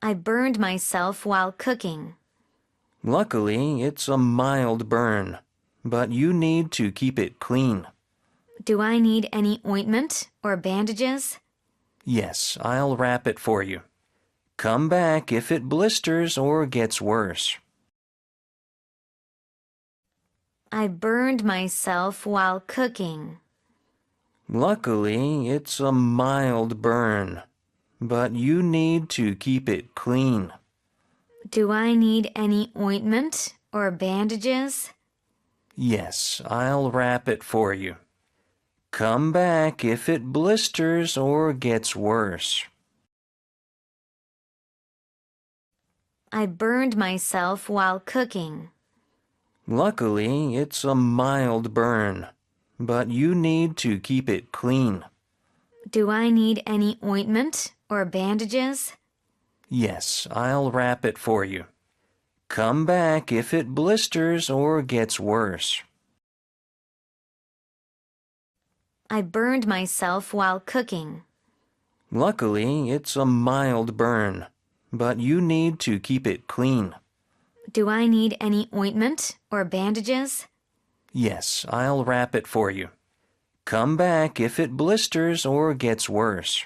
I burned myself while cooking. Luckily, it's a mild burn, but you need to keep it clean. Do I need any ointment or bandages? Yes, I'll wrap it for you. Come back if it blisters or gets worse. I burned myself while cooking. Luckily, it's a mild burn, but you need to keep it clean. Do I need any ointment or bandages? Yes, I'll wrap it for you. Come back if it blisters or gets worse. I burned myself while cooking. Luckily, it's a mild burn, but you need to keep it clean. Do I need any ointment or bandages? Yes, I'll wrap it for you. Come back if it blisters or gets worse. I burned myself while cooking. Luckily, it's a mild burn, but you need to keep it clean. Do I need any ointment or bandages? Yes, I'll wrap it for you. Come back if it blisters or gets worse.